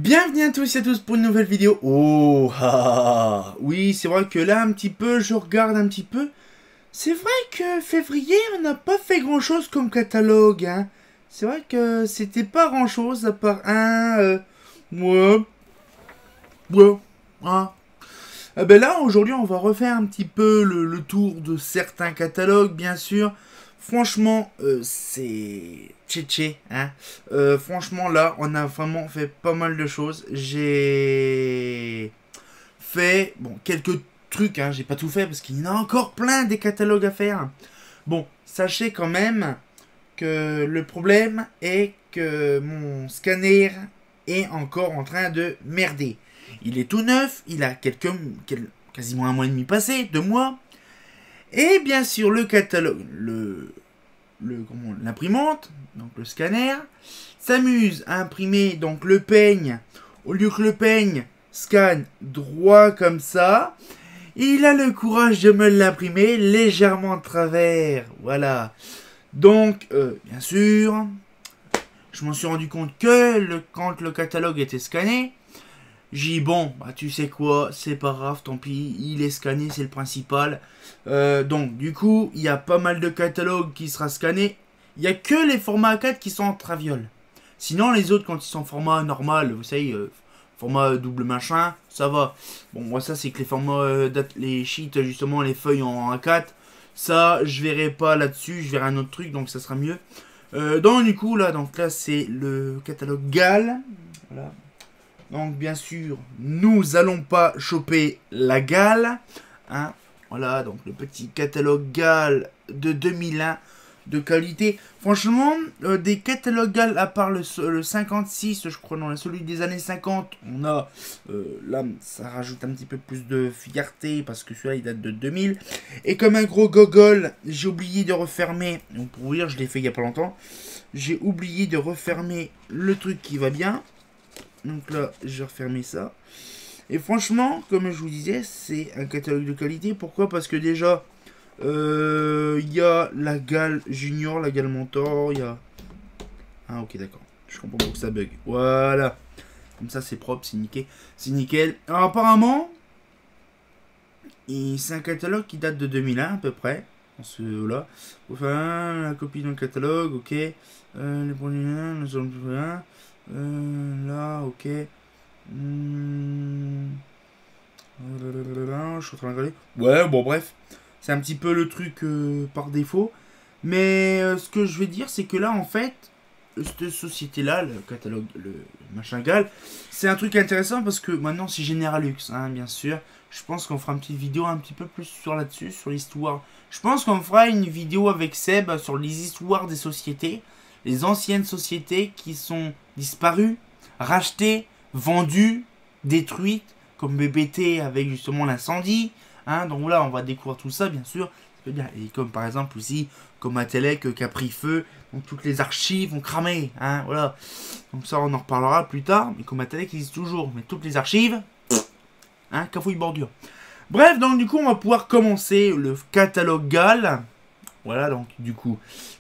Bienvenue à tous et à tous pour une nouvelle vidéo. Oh, oui, c'est vrai que là, un petit peu, je regarde un petit peu. C'est vrai que février, on n'a pas fait grand-chose comme catalogue, hein. C'est vrai que c'était pas grand-chose, à part ouais, ouais, hein. Ah ben là, aujourd'hui, on va refaire un petit peu le tour de certains catalogues, bien sûr. Franchement, c'est tché, hein. Franchement, là, on a vraiment fait pas mal de choses. J'ai fait, bon, quelques trucs, hein. J'ai pas tout fait parce qu'il y en a encore plein des catalogues à faire. Bon, sachez quand même que le problème est que mon scanner est encore en train de merder. Il est tout neuf, il a quasiment un mois et demi passé, 2 mois. Et bien sûr, le catalogue, l'imprimante, donc le scanner, s'amuse à imprimer donc le peigne. Au lieu que le peigne scanne droit comme ça, il a le courage de me l'imprimer légèrement de travers. Voilà. Donc, bien sûr, je m'en suis rendu compte que quand le catalogue était scanné, j'ai dit bon, bah tu sais quoi, c'est pas grave, tant pis, il est scanné, c'est le principal. Donc du coup, il y a pas mal de catalogues qui sera scanné. Il y a que les formats A4 qui sont en traviole. Sinon les autres quand ils sont en format normal, vous savez, format double machin, ça va. Bon moi ça c'est que les formats, les sheets justement, les feuilles en A4, ça je verrai pas là-dessus, je verrai un autre truc donc ça sera mieux. Donc du coup là, c'est le catalogue GAL. Voilà. Donc bien sûr, nous allons pas choper la gale, hein. Voilà, donc le petit catalogue GAL de 2001 de qualité. Franchement, des catalogues GAL, à part le 56, je crois, non, celui des années 50, on a, là, ça rajoute un petit peu plus de fierté, parce que celui-là, il date de 2000. Et comme un gros gogol, j'ai oublié de refermer, donc pour vous dire, je l'ai fait il y a pas longtemps, j'ai oublié de refermer le truc qui va bien. Donc là, j'ai refermé ça. Et franchement, comme je vous disais, c'est un catalogue de qualité. Pourquoi? Parce que déjà, il y a la Gale Junior, la Gale Mentor, il y a... Ah ok, d'accord. Je comprends pas que ça bug. Voilà. Comme ça, c'est propre, c'est nickel. C'est nickel. Alors apparemment, c'est un catalogue qui date de 2001 à peu près. Dans ce là. Enfin, la copie d'un catalogue, ok. Les produits, nous sommes là, ok. Je suis en train de regarder. Ouais, bon, bref. C'est un petit peu le truc par défaut. Mais ce que je vais dire, c'est que là, en fait, cette société-là, le catalogue, le machin GAL, c'est un truc intéressant parce que maintenant, c'est Generalux, hein, bien sûr. Je pense qu'on fera une petite vidéo un petit peu plus sur là-dessus, sur l'histoire. Je pense qu'on fera une vidéo avec Seb sur les histoires des sociétés. Les anciennes sociétés qui sont disparues, rachetées, vendues, détruites, comme BBT avec justement l'incendie. Hein, donc là, on va découvrir tout ça, bien sûr. Et comme par exemple aussi, comme Atelec qui a pris feu, donc toutes les archives ont cramé. Hein, voilà. Donc ça, on en reparlera plus tard. Mais comme Atelec existe toujours, mais toutes les archives, hein, cafouille bordure. Bref, donc du coup, on va pouvoir commencer le catalogue GAL. Voilà, donc du coup,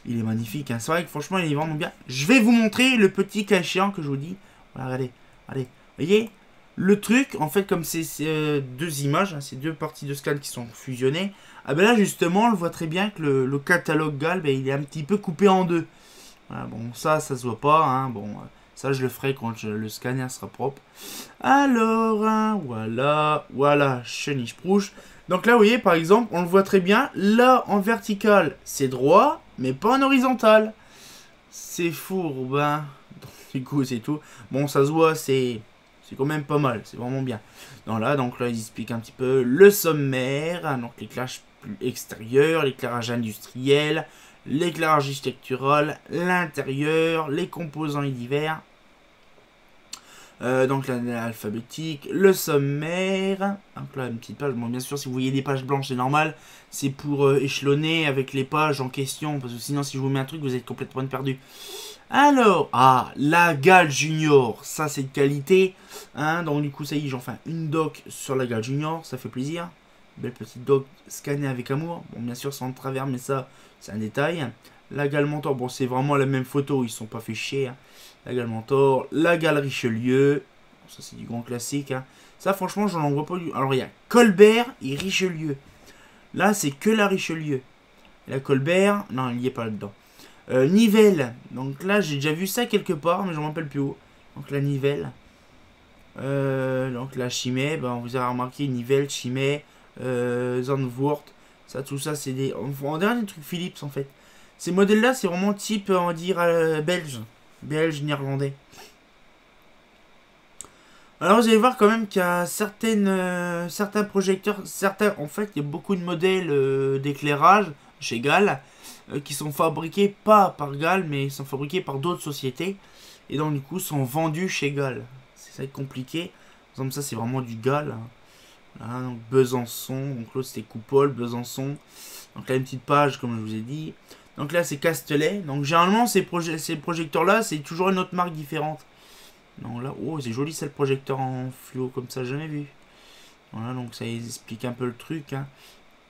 il est magnifique. Hein. C'est vrai que franchement, il est vraiment bien. Je vais vous montrer le petit cas échéant que je vous dis. Voilà, regardez. Allez, voyez le truc, en fait, comme c'est deux images, hein, c'est deux parties de scan qui sont fusionnées. Ah ben là, justement, on le voit très bien que le catalogue GAL, ben, il est un petit peu coupé en deux. Voilà, bon, ça se voit pas. Hein, bon, ça, je le ferai quand le scanner sera propre. Alors, hein, voilà, cheniche-prouche. Donc là, vous voyez, par exemple, on le voit très bien. Là, en vertical, c'est droit, mais pas en horizontal. C'est fourbe, hein. Du coup, c'est tout. Bon, ça se voit, c'est quand même pas mal. C'est vraiment bien. Donc là, ils expliquent un petit peu le sommaire. Hein, donc, l'éclairage extérieur, l'éclairage industriel, l'éclairage architectural, l'intérieur, les composants et divers. Donc l'alphabétique, le sommaire, donc là une petite page, bon bien sûr si vous voyez des pages blanches c'est normal, c'est pour échelonner avec les pages en question, parce que sinon si je vous mets un truc vous êtes complètement perdu. Alors, la GAL Junior, ça c'est de qualité, hein, donc du coup ça y est j'en fais une doc sur la GAL Junior, ça fait plaisir, belle petite doc scannée avec amour, bon bien sûr c'est en travers mais ça c'est un détail. La GAL Mentor, bon c'est vraiment la même photo, ils sont pas fait chier, hein. La GAL Mentor, la GAL Richelieu, Ça, c'est du grand classique. Hein. Ça, franchement, j'en vois pas du... Alors, il y a Colbert et Richelieu. Là, c'est que la Richelieu. La Colbert, non, il n'y est pas là-dedans. Nivelle. Donc là, j'ai déjà vu ça quelque part, mais je ne me rappelle plus où. Donc la Nivelle. Donc la Chimay, ben, vous avez remarqué Nivelle, Chimay, Zandvoort. Ça, tout ça, c'est des... On dirait des trucs Philips, en fait. Ces modèles-là, c'est vraiment type, on va dire, belge. Belge, néerlandais. Alors vous allez voir quand même qu'il y a certains projecteurs, en fait il y a beaucoup de modèles d'éclairage chez Gall qui sont fabriqués pas par Gall mais sont fabriqués par d'autres sociétés et donc du coup sont vendus chez Gall. C'est ça qui est compliqué. Par exemple ça c'est vraiment du Gall. Hein. Là, donc Besançon, donc l'autre c'était Coupole, Besançon. Donc là une petite page comme je vous ai dit. Donc là c'est Castelet. Donc généralement ces projecteurs là c'est toujours une autre marque différente. Non, là, oh, c'est joli ça le projecteur en fluo comme ça, jamais vu. Voilà, donc ça explique un peu le truc. Hein.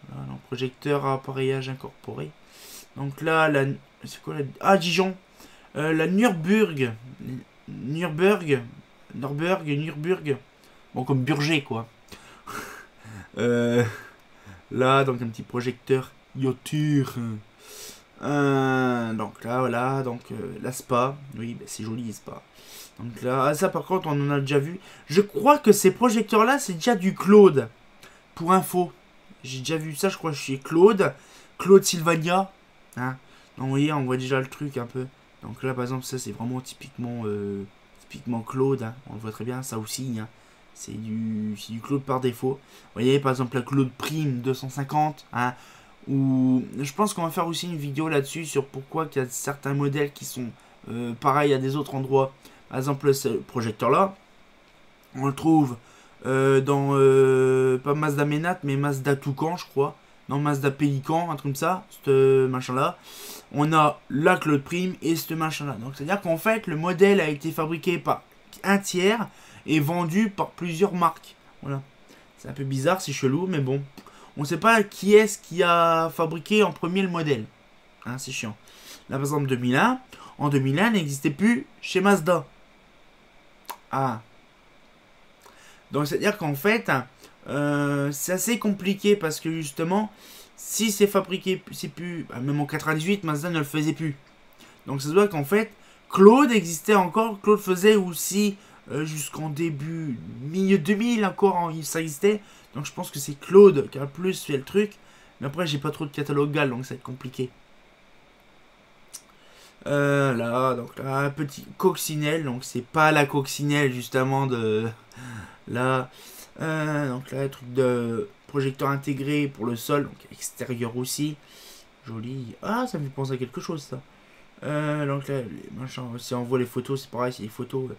Voilà, donc projecteur à appareillage incorporé. Donc là, c'est quoi la... Ah, Dijon. La Nürburg. Nürburg. Bon, comme Burger, quoi. Là, donc un petit projecteur Yotur. Donc là, voilà, donc la Spa. Oui, bah, c'est joli, Spa. Donc là, ça par contre, on en a déjà vu. Je crois que ces projecteurs-là, c'est déjà du Claude. Pour info. J'ai déjà vu ça, je crois, chez Claude. Claude Sylvania. Hein. Donc vous voyez, on voit déjà le truc un peu. Donc là, par exemple, ça, c'est vraiment typiquement Claude. Hein. On le voit très bien, ça aussi. Hein. C'est du Claude par défaut. Vous voyez, par exemple, la Claude Prime 250. Hein. Ou je pense qu'on va faire aussi une vidéo là-dessus sur pourquoi il y a certains modèles qui sont pareils à des autres endroits. Par exemple, ce projecteur-là, on le trouve dans, pas Mazda Menat, mais Mazda Toucan, je crois. Non, Mazda Pélican, un truc comme ça, ce machin-là. On a la Claude Prime et ce machin-là. Donc, c'est-à-dire qu'en fait, le modèle a été fabriqué par un tiers et vendu par plusieurs marques. Voilà. C'est un peu bizarre, c'est chelou, mais bon. On ne sait pas qui est-ce qui a fabriqué en premier le modèle. Hein, c'est chiant. Là, par exemple, 2001. En 2001, n'existait plus chez Mazda. Ah. Donc, c'est-à-dire qu'en fait, c'est assez compliqué parce que justement, si c'est fabriqué, c'est plus. Même en 98, Mazda ne le faisait plus. Donc, ça se voit qu'en fait, Claude existait encore. Claude faisait aussi jusqu'en début, milieu 2000 encore, ça existait. Donc, je pense que c'est Claude qui a plus fait le truc. Mais après, j'ai pas trop de catalogue Gall, donc ça va être compliqué. Là, donc là, petit coccinelle, donc c'est pas la coccinelle justement de là. Donc là, truc de projecteur intégré pour le sol, donc extérieur aussi. Joli. Ah, ça me fait penser à quelque chose ça. Donc là, les machins, si on voit les photos, c'est pareil, c'est des photos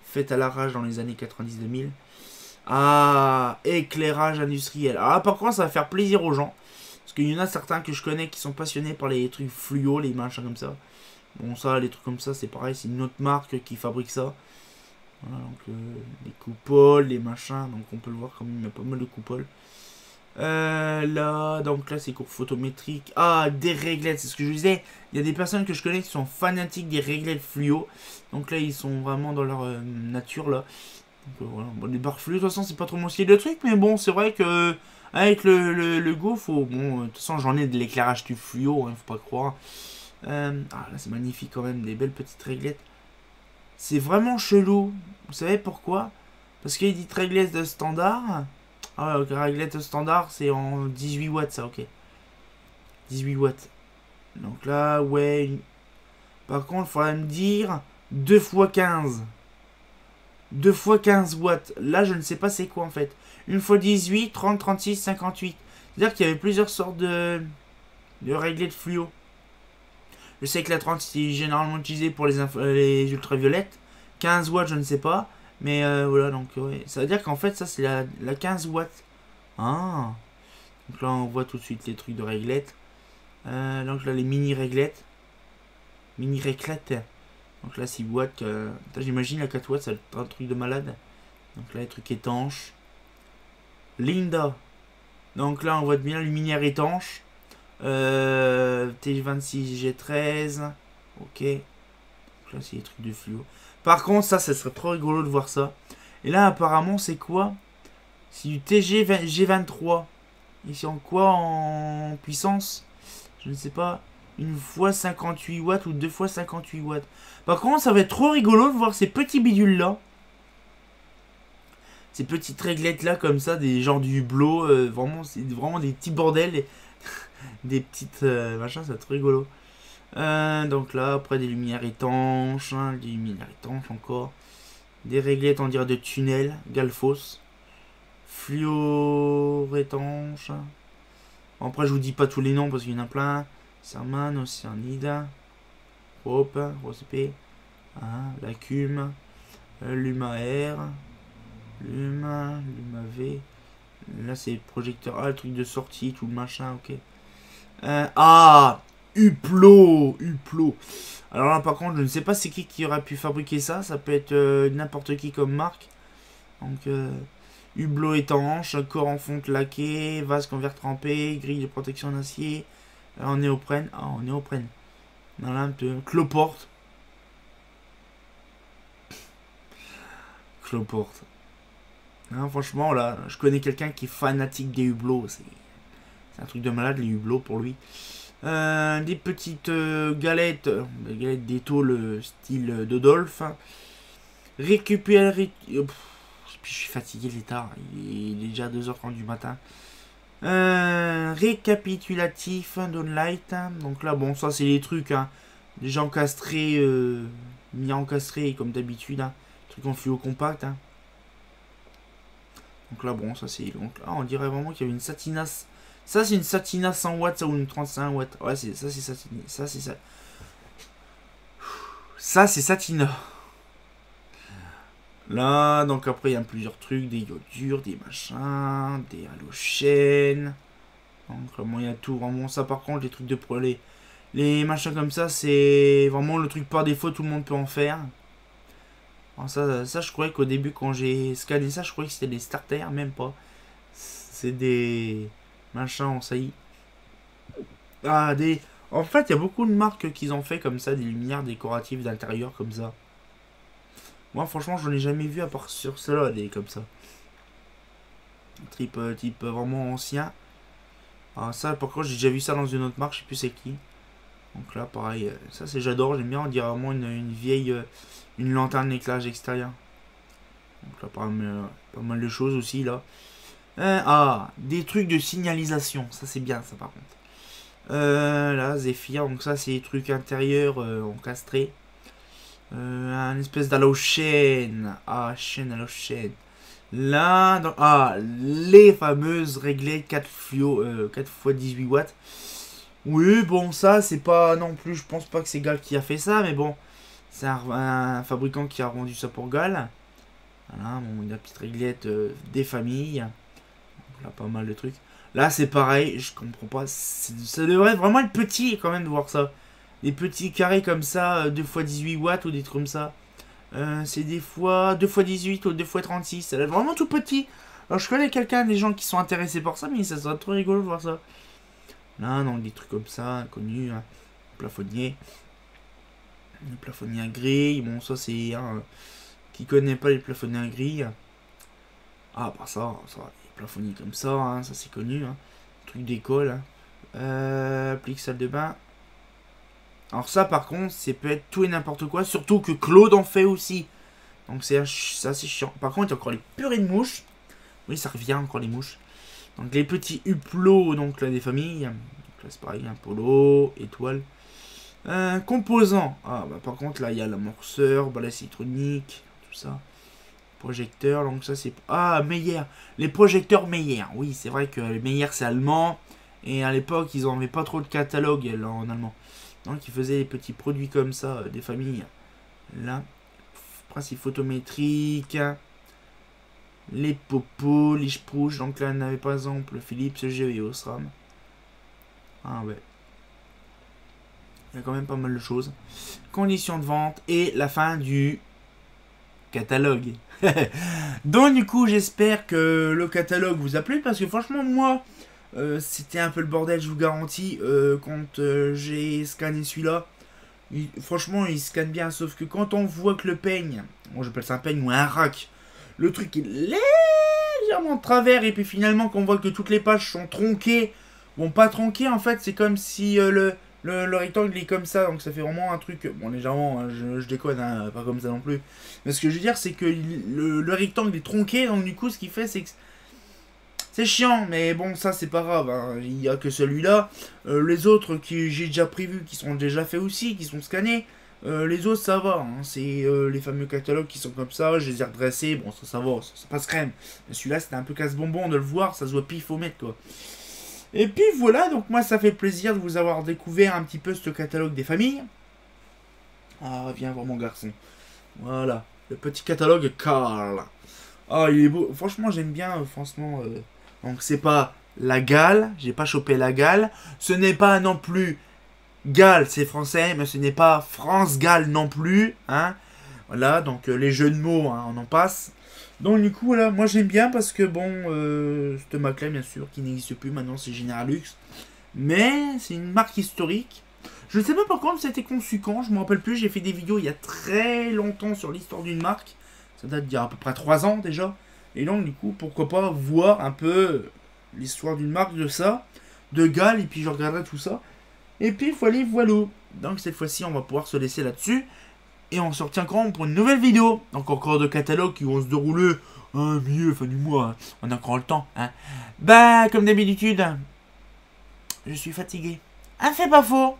faites à l'arrache dans les années 90-2000. Ah, éclairage industriel. Ah, par contre, ça va faire plaisir aux gens. Parce qu'il y en a certains que je connais qui sont passionnés par les trucs fluo, les machins comme ça. Bon, ça, les trucs comme ça, c'est pareil, c'est une autre marque qui fabrique ça. Voilà, donc les coupoles, les machins, donc on peut le voir quand même, il y a pas mal de coupoles. Là, donc là, c'est cours photométrique. Ah, des réglettes, c'est ce que je disais. Il y a des personnes que je connais qui sont fanatiques des réglettes fluo. Donc là, ils sont vraiment dans leur nature, là. Donc voilà, bon, les barres fluo, de toute façon, c'est pas trop mon style de truc, mais bon, c'est vrai que avec le go, faut. Bon, de toute façon, j'en ai de l'éclairage du fluo, hein, faut pas croire. Ah là c'est magnifique quand même, des belles petites réglettes. C'est vraiment chelou. Vous savez pourquoi? Parce qu'il dit réglette de standard. Ah ok, réglette standard c'est en 18 watts ça, ok. 18 watts. Donc là, ouais. Par contre, il faudrait me dire 2 x 15. 2 x 15 watts. Là, je ne sais pas c'est quoi en fait. 1 x 18, 30, 36, 58. C'est-à-dire qu'il y avait plusieurs sortes de réglettes fluo. Je sais que la 30 c'est généralement utilisé pour les ultraviolettes. 15 watts, je ne sais pas. Mais voilà, donc ouais. Ça veut dire qu'en fait, ça c'est la 15 watts. Ah. Donc là, on voit tout de suite les trucs de réglettes. Donc là, les mini réglettes. Mini réglettes. Donc là, 6 watts. J'imagine la 4 watts, c'est un truc de malade. Donc là, les trucs étanches. Linda. Donc là, on voit bien le luminaire étanche. T26 G13. Ok. Donc là c'est des trucs de fluo. Par contre ça serait trop rigolo de voir ça. Et là, apparemment, c'est quoi? C'est du G23. Et c'est en quoi en puissance? Je ne sais pas. Une fois 58 watts ou deux fois 58 watts. Par contre, ça va être trop rigolo de voir ces petits bidules là. Ces petites réglettes là, comme ça, des genres du hublot. Vraiment, c'est vraiment des petits bordels. Des petites machins, ça va être trop rigolo. Donc là, après des lumières étanches. Hein, des lumières étanches encore. Des réglettes, on dirait de tunnel. Galfos. Fluo étanche. Bon, après, je vous dis pas tous les noms parce qu'il y en a plein. Serman, Océanida. Hop, Rosp. Hein, Lacume. Luma R. Luma V. Là, c'est projecteur. Ah, le truc de sortie, tout le machin, ok. Huplot. Alors là, par contre, je ne sais pas c'est qui aurait pu fabriquer ça. Ça peut être n'importe qui comme marque. Donc, hublot étanche, corps en fonte laqué, vasque en verre trempé, grille de protection en acier, en néoprène. Ah, en néoprène. Dans l'âme de cloporte. Cloporte. Hein, franchement, là, je connais quelqu'un qui est fanatique des hublots. C'est un truc de malade, les hublots, pour lui. Des petites galettes. Des galettes d'étole style Dodolphe. Récupérer... je suis fatigué, il est tard. Il est déjà 2h30 du matin. Récapitulatif d'Onlight. Donc là, bon, ça, c'est les trucs. Hein. Déjà encastrés. Mis encastrés, comme d'habitude. Hein. Truc en fluo compact. Hein. Donc là, bon, ça, c'est... Donc là, on dirait vraiment qu'il y avait une Satina... Ça, c'est une Satina 100 watts, ça, ou une 35 watts. Ouais, ça, c'est Satina. Ça, c'est ça. Ça, c'est Satina. Là, donc après, il y a plusieurs trucs. Des iodures, des machins, des halogènes. Donc, vraiment, il y a tout. Vraiment, ça, par contre, les trucs de pro... Les machins comme ça, c'est vraiment le truc par défaut. Tout le monde peut en faire. Alors ça, je croyais qu'au début, quand j'ai scanné ça, je croyais que c'était des starters. Même pas. C'est des... Machin en saillie. Ah, des... En fait, il y a beaucoup de marques qui ont fait comme ça, des lumières décoratives d'intérieur comme ça. Moi, franchement, j'en ai jamais vu à part sur cela, des comme ça. Type vraiment ancien. Ah, ça, par contre, j'ai déjà vu ça dans une autre marque, je sais plus c'est qui. Donc là, pareil, ça, c'est j'adore, j'aime bien, on dirait vraiment une vieille... une lanterne d'éclairage extérieur. Donc là, pas mal de choses aussi, là. Des trucs de signalisation. Ça, c'est bien, ça, par contre. Là, Zephyr. Donc ça, c'est des trucs intérieurs encastrés. Un espèce d'halogène. Ah, chaîne halogène. Là, donc, les fameuses réglettes 4 fluo, 4 x 18 watts. Oui, bon, ça, c'est pas non plus... Je pense pas que c'est Gal qui a fait ça, mais bon. C'est un fabricant qui a rendu ça pour Gal. Voilà, bon, la petite réglette des familles. Là, pas mal de trucs. Là, c'est pareil, je comprends pas. Ça devrait vraiment être petit quand même de voir ça. Des petits carrés comme ça, 2 x 18 watts ou des trucs comme ça. C'est des fois 2 x 18 ou 2 x 36. Ça va être vraiment tout petit. Alors, je connais quelqu'un, des gens qui sont intéressés par ça, mais ça serait trop rigolo de voir ça. Là, donc des trucs comme ça, inconnus. Hein. Plafonnier. Le plafonnier à grille. Bon, ça, c'est un qui connaît pas les plafonniers à grille. Ah, bah ça plafonnier comme ça, hein, ça c'est connu, hein. Truc d'école. Hein. Applique salle de bain. Alors ça par contre, c'est peut être tout et n'importe quoi, surtout que Claude en fait aussi. Donc c'est assez chiant. Par contre, il y a encore les purées de mouches. Oui, ça revient encore les mouches. Donc les petits huplots, donc là des familles. Donc là c'est pareil, un polo, étoile. Composants. Ah bah par contre là il y a l'amorceur, balai électronique, tout ça. Projecteur, donc ça c'est... Ah, Meyer. Les projecteurs Meyer. Oui, c'est vrai que les Meyer c'est allemand. Et à l'époque, ils n'avaient pas trop de catalogue là, en allemand. Donc ils faisaient des petits produits comme ça, des familles. Là, principe photométrique. Les popos, les sprouches. Donc là, on avait par exemple le Philips G et Osram. Ah ouais. Il y a quand même pas mal de choses. Conditions de vente et la fin du catalogue. Donc du coup j'espère que le catalogue vous a plu parce que franchement moi c'était un peu le bordel, je vous garantis, quand j'ai scanné celui-là. Franchement il scanne bien, sauf que quand on voit que le peigne, moi j'appelle ça un peigne ou un rack, le truc est légèrement de travers, et puis finalement, quand on voit que toutes les pages sont tronquées, bon, pas tronquées, en fait, c'est comme si le rectangle est comme ça, donc ça fait vraiment un truc, bon, légèrement, hein, je déconne, hein, pas comme ça non plus. Mais ce que je veux dire, c'est que le rectangle est tronqué, donc du coup, ce qu'il fait, c'est que c'est chiant, mais bon, ça c'est pas grave, hein. Il n'y a que celui-là. Les autres que j'ai déjà prévus, qui sont déjà faits aussi, qui sont scannés, les autres ça va, hein. C'est les fameux catalogues qui sont comme ça, je les ai redressés, bon ça va, ça passe crème. Mais celui-là c'était un peu casse-bonbon de le voir, ça se voit pif au mètre quoi. Et puis voilà, donc moi ça fait plaisir de vous avoir découvert un petit peu ce catalogue des familles. Ah, viens voir mon garçon. Voilà, le petit catalogue Karl. Ah, il est beau, franchement j'aime bien, franchement... Donc c'est pas la Galles, j'ai pas chopé la Galles. Ce n'est pas non plus Galles, c'est français, mais ce n'est pas France-Galles non plus. Hein. Voilà, donc les jeux de mots, hein, on en passe. Donc du coup, voilà, moi j'aime bien parce que bon, cette marque-là, bien sûr, qui n'existe plus maintenant, c'est Generalux. Mais c'est une marque historique. Je ne sais pas par contre c'était conçu quand, je me rappelle plus, j'ai fait des vidéos il y a très longtemps sur l'histoire d'une marque. Ça date d'il y a à peu près 3 ans déjà. Et donc, du coup, pourquoi pas voir un peu l'histoire d'une marque de ça, de Galles, et puis je regarderai tout ça. Et puis, voilà. Donc, cette fois-ci, on va pouvoir se laisser là-dessus. Et on se retient quand pour une nouvelle vidéo. Donc, encore de catalogues qui vont se dérouler milieu, fin du mois. Hein. On a encore le temps. Hein. Bah, comme d'habitude, je suis fatigué. Ah, c'est pas faux.